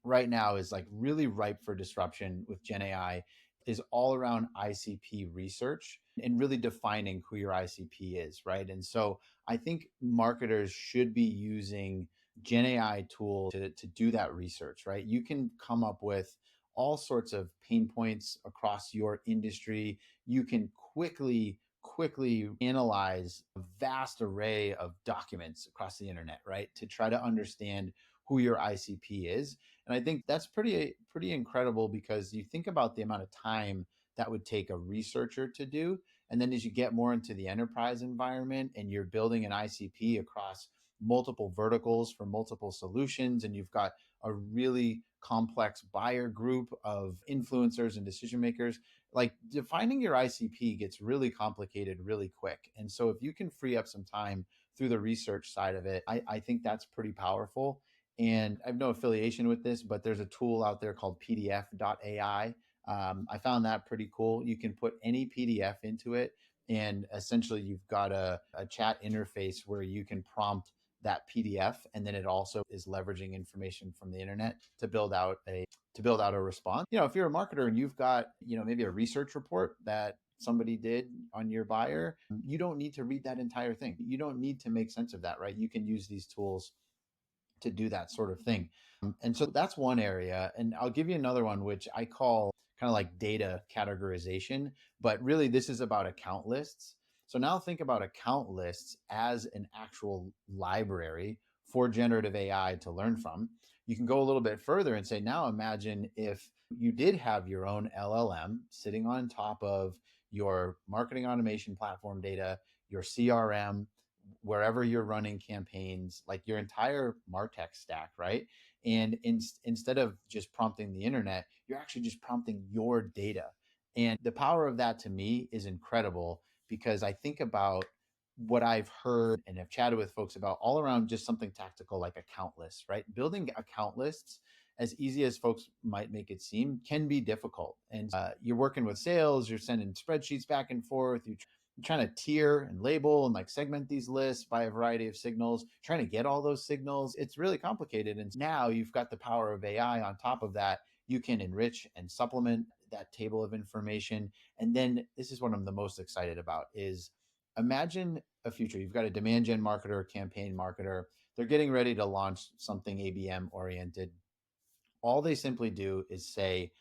[SPEAKER 1] right now is like really ripe for disruption with Gen AI is all around ICP research and really defining who your ICP is, right? And so I think marketers should be using Gen AI tools to do that research, right? You can come up with all sorts of pain points across your industry. You can quickly quickly analyze a vast array of documents across the internet, right? To try to understand who your ICP is. And I think that's pretty incredible, because you think about the amount of time that would take a researcher to do. And then as you get more into the enterprise environment and you're building an ICP across multiple verticals for multiple solutions, and you've got a really complex buyer group of influencers and decision makers, like defining your ICP gets really complicated really quick. And so if you can free up some time through the research side of it, I think that's pretty powerful. And I have no affiliation with this, but there's a tool out there called PDF.ai. I found that pretty cool. You can put any PDF into it, and essentially you've got a chat interface where you can prompt that PDF, and then it also is leveraging information from the internet to build out a response. If you're a marketer and you've got, maybe a research report that somebody did on your buyer, you don't need to read that entire thing. You don't need to make sense of that, right? You can use these tools to do that sort of thing. And so that's one area. And I'll give you another one, which I call kind of like data categorization, but really this is about account lists. So now think about account lists as an actual library for generative AI to learn from. You can go a little bit further and say, now imagine if you did have your own LLM sitting on top of your marketing automation platform data, your CRM, wherever you're running campaigns, like your entire MarTech stack, right? And instead of just prompting the internet, you're actually just prompting your data. And the power of that to me is incredible, because I think about what I've heard and have chatted with folks about all around just something tactical like account lists, right? Building account lists, as easy as folks might make it seem, can be difficult. And you're working with sales, you're sending spreadsheets back and forth, you're trying to tier and label and like segment these lists by a variety of signals, trying to get all those signals. It's really complicated. And now you've got the power of AI on top of that. You can enrich and supplement that table of information. And then this is what I'm the most excited about is, imagine a future. You've got a demand gen marketer, campaign marketer. They're getting ready to launch something ABM oriented. All they simply do is say,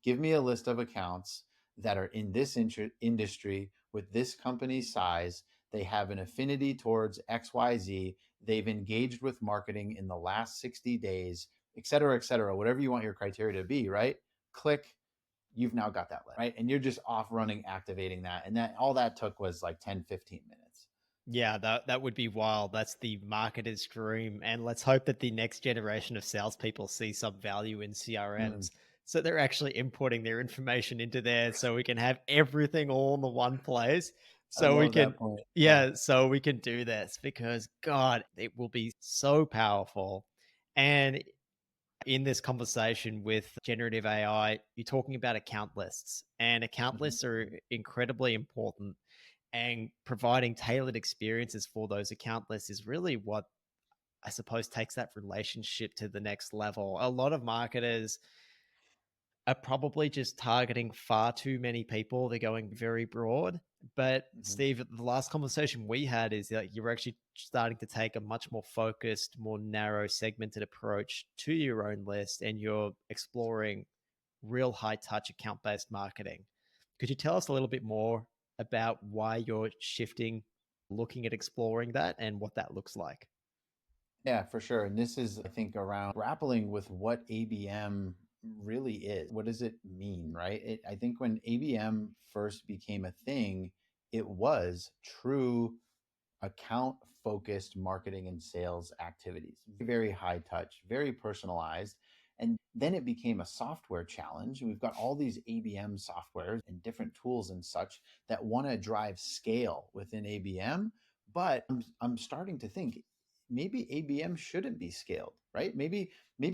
[SPEAKER 1] give me a list of accounts that are in this industry with this company size. They have an affinity towards XYZ. They've engaged with marketing in the last 60 days, et cetera, whatever you want your criteria to be, right? Click, you've now got that list, right? And you're just off running, activating that. And that all that took was like 10, 15 minutes.
[SPEAKER 2] Yeah, that would be wild. That's the marketer's dream. And let's hope that the next generation of salespeople see some value in CRMs. So they're actually importing their information into there so we can have everything all in the one place.
[SPEAKER 1] I
[SPEAKER 2] So we
[SPEAKER 1] love
[SPEAKER 2] can,
[SPEAKER 1] that point.
[SPEAKER 2] yeah, so we can do this because God, it will be so powerful. And in this conversation with generative AI, you're talking about account lists, and account
[SPEAKER 1] Mhm.
[SPEAKER 2] lists are incredibly important, and providing tailored experiences for those account lists is really what I suppose takes that relationship to the next level. A lot of marketers are probably just targeting far too many people. They're going very broad. But
[SPEAKER 1] Mhm.
[SPEAKER 2] Steve, the last conversation we had is that you're actually starting to take a much more focused, more narrow, segmented approach to your own list, and you're exploring real high touch account based marketing. Could you tell us a little bit more about why you're shifting, looking at exploring that, and what that looks like?
[SPEAKER 1] Yeah, for sure. And this is, I think, around grappling with what ABM really is. What does it mean, right? I think when ABM first became a thing, it was true account focused marketing and sales activities, very high touch, very personalized. And then it became a software challenge. We've got all these ABM softwares and different tools and such that want to drive scale within ABM. But I'm starting to think maybe ABM shouldn't be scaled, right? Maybe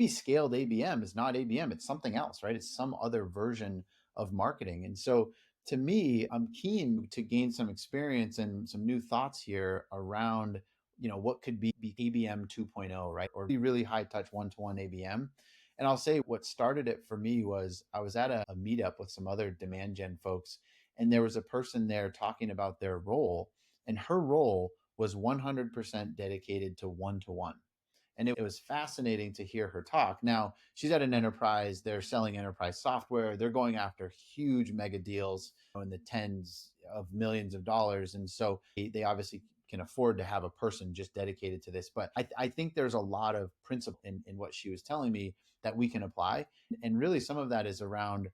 [SPEAKER 1] scaled ABM is not ABM, it's something else, right? It's some other version of marketing. And so to me, I'm keen to gain some experience and some new thoughts here around, what could be ABM 2.0, right? Or be really high touch one-to-one ABM. And I'll say what started it for me was I was at a meetup with some other demand gen folks, and there was a person there talking about their role, and her role was 100% dedicated to one-to-one. And it was fascinating to hear her talk. Now, she's at an enterprise, they're selling enterprise software, they're going after huge mega deals in the tens of millions of dollars. And so they obviously can afford to have a person just dedicated to this. But I think there's a lot of principle in what she was telling me that we can apply. And really, some of that is around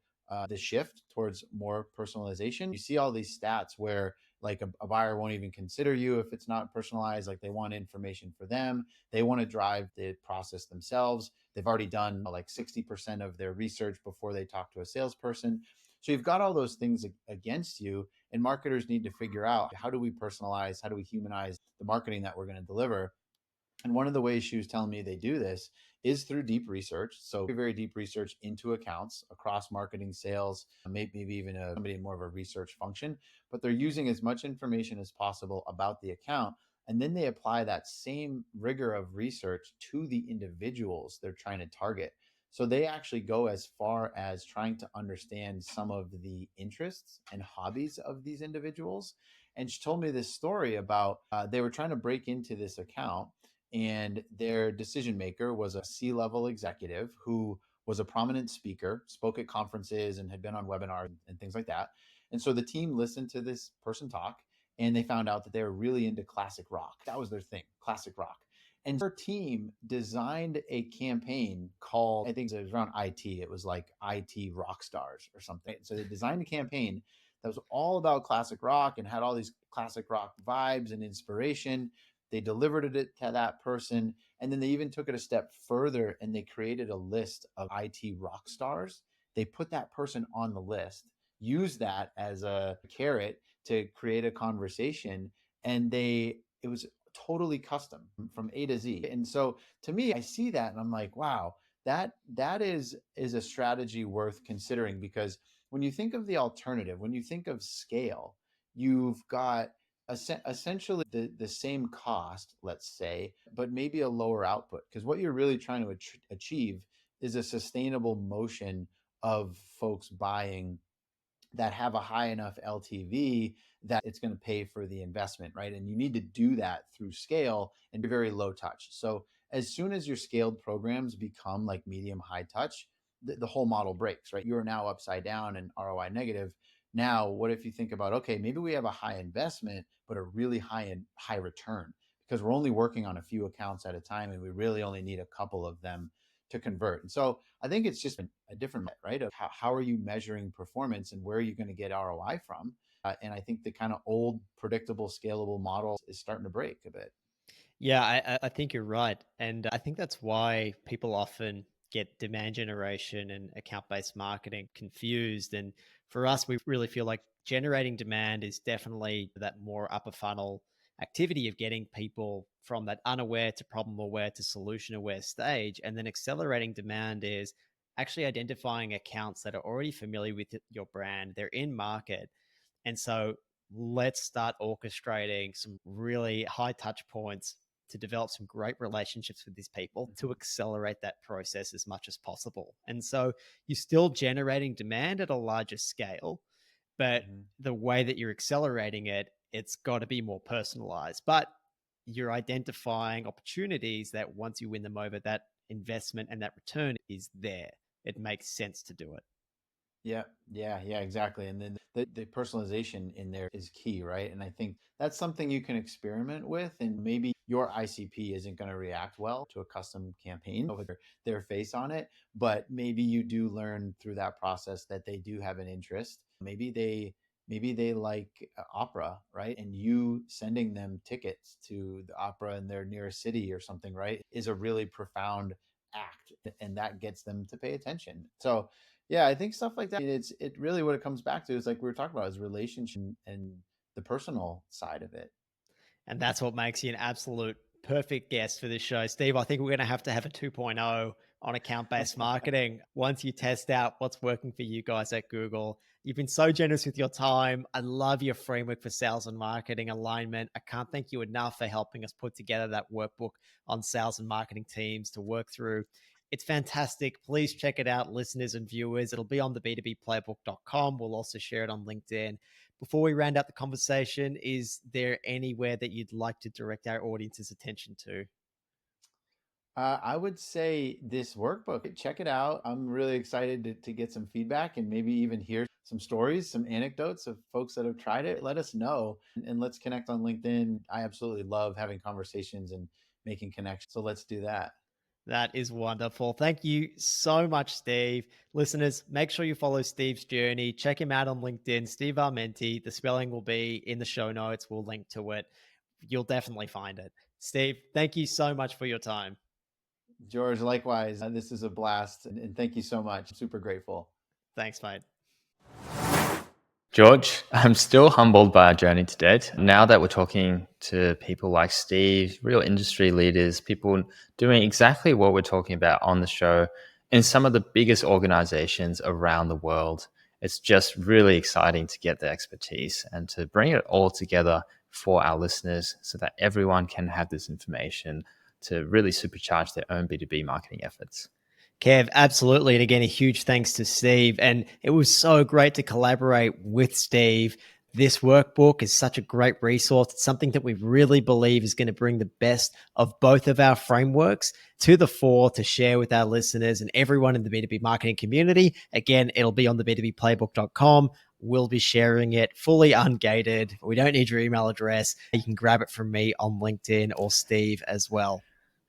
[SPEAKER 1] the shift towards more personalization. You see all these stats where like a buyer won't even consider you if it's not personalized. Like they want information for them. They want to drive the process themselves. They've already done like 60% of their research before they talk to a salesperson. So you've got all those things against you, and marketers need to figure out, how do we personalize, how do we humanize the marketing that we're going to deliver? And one of the ways she was telling me they do this is through deep research. So very deep research into accounts across marketing, sales, maybe even somebody in more of a research function, but they're using as much information as possible about the account. And then they apply that same rigor of research to the individuals they're trying to target. So they actually go as far as trying to understand some of the interests and hobbies of these individuals. And she told me this story about they were trying to break into this account, and their decision maker was a C-level executive who was a prominent speaker, spoke at conferences and had been on webinars and things like that. And so the team listened to this person talk, and they found out that they were really into classic rock. That was their thing, classic rock. And her team designed a campaign called, I think it was around IT. It was like IT rock stars or something. So they designed a campaign that was all about classic rock and had all these classic rock vibes and inspiration. They delivered it to that person. And then they even took it a step further and they created a list of IT rock stars. They put that person on the list, used that as a carrot to create a conversation. And it was totally custom from A to Z. And so to me, I see that and I'm like, wow, that is a strategy worth considering, because when you think of the alternative, when you think of scale, you've got essentially the same cost, let's say, but maybe a lower output. Because what you're really trying to achieve is a sustainable motion of folks buying that have a high enough LTV that it's going to pay for the investment, right? And you need to do that through scale and be very low touch. So as soon as your scaled programs become like medium high touch, the whole model breaks, right? You're now upside down and ROI negative. Now, what if you think about, okay, maybe we have a high investment, but a really high return, because we're only working on a few accounts at a time and we really only need a couple of them to convert. And so I think it's just a different, right? Of how are you measuring performance and where are you going to get ROI from? And I think the kind of old, predictable, scalable model is starting to break a bit.
[SPEAKER 2] Yeah, I think you're right. And I think that's why people often get demand generation and account based marketing confused. And for us, we really feel like generating demand is definitely that more upper funnel activity of getting people from that unaware to problem aware to solution aware stage. And then accelerating demand is actually identifying accounts that are already familiar with your brand, they're in market. And so let's start orchestrating some really high touch points to develop some great relationships with these people to accelerate that process as much as possible. And so you're still generating demand at a larger scale, but the way that you're accelerating it, it's got to be more personalized. But you're identifying opportunities that once you win them over, that investment and that return is there. It makes sense to do it.
[SPEAKER 1] Yeah, exactly. And then the personalization in there is key, right? And I think that's something you can experiment with. And maybe your ICP isn't going to react well to a custom campaign with their face on it, but maybe you do learn through that process that they do have an interest. Maybe they like opera, right? And you sending them tickets to the opera in their nearest city or something, right, is a really profound act, and that gets them to pay attention. So yeah, I think stuff like that. It really what it comes back to is like we were talking about is relationship and the personal side of it.
[SPEAKER 2] And that's what makes you an absolute perfect guest for this show. Steve, I think we're going to have a 2.0 on account based marketing once you test out what's working for you guys at Google. You've been so generous with your time. I love your framework for sales and marketing alignment. I can't thank you enough for helping us put together that workbook on sales and marketing teams to work through. It's fantastic. Please check it out, listeners and viewers. It'll be on the b2bplaybook.com. We'll also share it on LinkedIn. Before we round out the conversation, is there anywhere that you'd like to direct our audience's attention to?
[SPEAKER 1] I would say this workbook, check it out. I'm really excited to get some feedback and maybe even hear some stories, some anecdotes of folks that have tried it. Let us know and let's connect on LinkedIn. I absolutely love having conversations and making connections. So let's do that.
[SPEAKER 2] That is wonderful. Thank you so much, Steve. Listeners, make sure you follow Steve's journey. Check him out on LinkedIn, Steve Armenti. The spelling will be in the show notes. We'll link to it. You'll definitely find it. Steve, thank you so much for your time.
[SPEAKER 1] George, likewise, this is a blast. And thank you so much. Super grateful.
[SPEAKER 2] Thanks, mate.
[SPEAKER 3] George, I'm still humbled by our journey to date. Now that we're talking to people like Steve, real industry leaders, people doing exactly what we're talking about on the show in some of the biggest organizations around the world, it's just really exciting to get the expertise and to bring it all together for our listeners so that everyone can have this information to really supercharge their own B2B marketing efforts.
[SPEAKER 2] Kev, absolutely. And again, a huge thanks to Steve. And it was so great to collaborate with Steve. This workbook is such a great resource. It's something that we really believe is going to bring the best of both of our frameworks to the fore to share with our listeners and everyone in the B2B marketing community. Again, it'll be on the b2bplaybook.com. We'll be sharing it fully ungated. We don't need your email address. You can grab it from me on LinkedIn or Steve as well.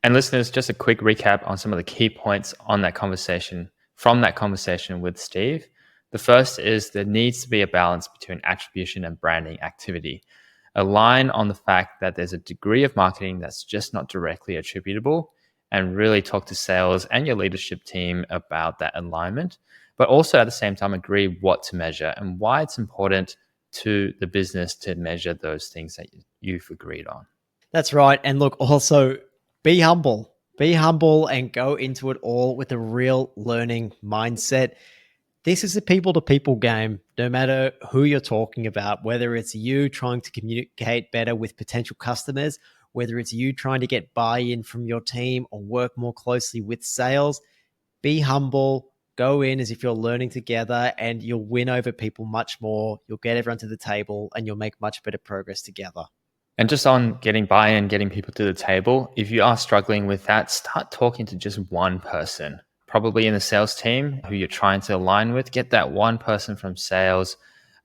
[SPEAKER 3] And listeners, just a quick recap on some of the key points on that conversation, from that conversation with Steve. The first is there needs to be a balance between attribution and branding activity. Align on the fact that there's a degree of marketing that's just not directly attributable, and really talk to sales and your leadership team about that alignment, but also at the same time agree what to measure and why it's important to the business to measure those things that you've agreed on.
[SPEAKER 2] That's right. And look, also be humble. Be humble and go into it all with a real learning mindset. This is a people to people game, no matter who you're talking about, whether it's you trying to communicate better with potential customers, whether it's you trying to get buy in from your team or work more closely with sales. Be humble, go in as if you're learning together, and you'll win over people much more. You'll get everyone to the table and you'll make much better progress together.
[SPEAKER 3] And just on getting buy-in, getting people to the table, if you are struggling with that, start talking to just one person, probably in the sales team who you're trying to align with. Get that one person from sales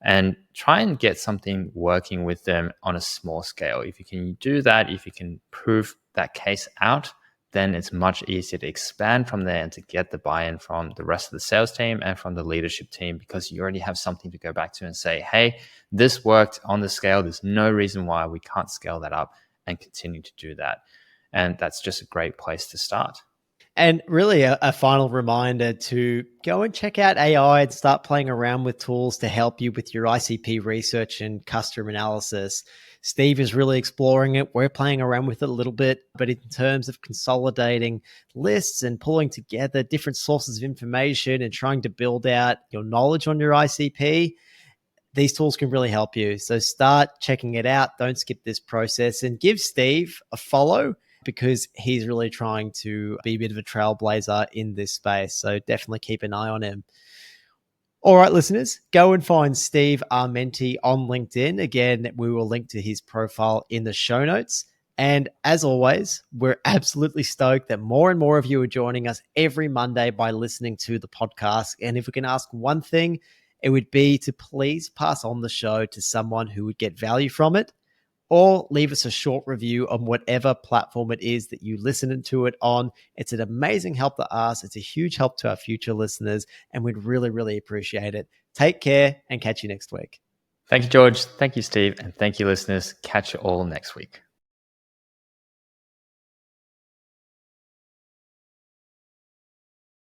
[SPEAKER 3] and try and get something working with them on a small scale. If you can do that, if you can prove that case out, then it's much easier to expand from there and to get the buy-in from the rest of the sales team and from the leadership team, because you already have something to go back to and say, hey, this worked on the scale. There's no reason why we can't scale that up and continue to do that. And that's just a great place to start.
[SPEAKER 2] And really a final reminder to go and check out AI and start playing around with tools to help you with your ICP research and customer analysis. Steve is really exploring it. We're playing around with it a little bit, but in terms of consolidating lists and pulling together different sources of information and trying to build out your knowledge on your ICP, these tools can really help you. So start checking it out. Don't skip this process and give Steve a follow, because he's really trying to be a bit of a trailblazer in this space. So definitely keep an eye on him. All right, listeners, go and find Steve Armenti on LinkedIn. Again, we will link to his profile in the show notes. And as always, we're absolutely stoked that more and more of you are joining us every Monday by listening to the podcast. And if we can ask one thing, it would be to please pass on the show to someone who would get value from it, or leave us a short review on whatever platform it is that you listen to it on. It's an amazing help to us. It's a huge help to our future listeners, and we'd really, really appreciate it. Take care and catch you next week.
[SPEAKER 3] Thank you, George. Thank you, Steve. And thank you, listeners. Catch you all next week.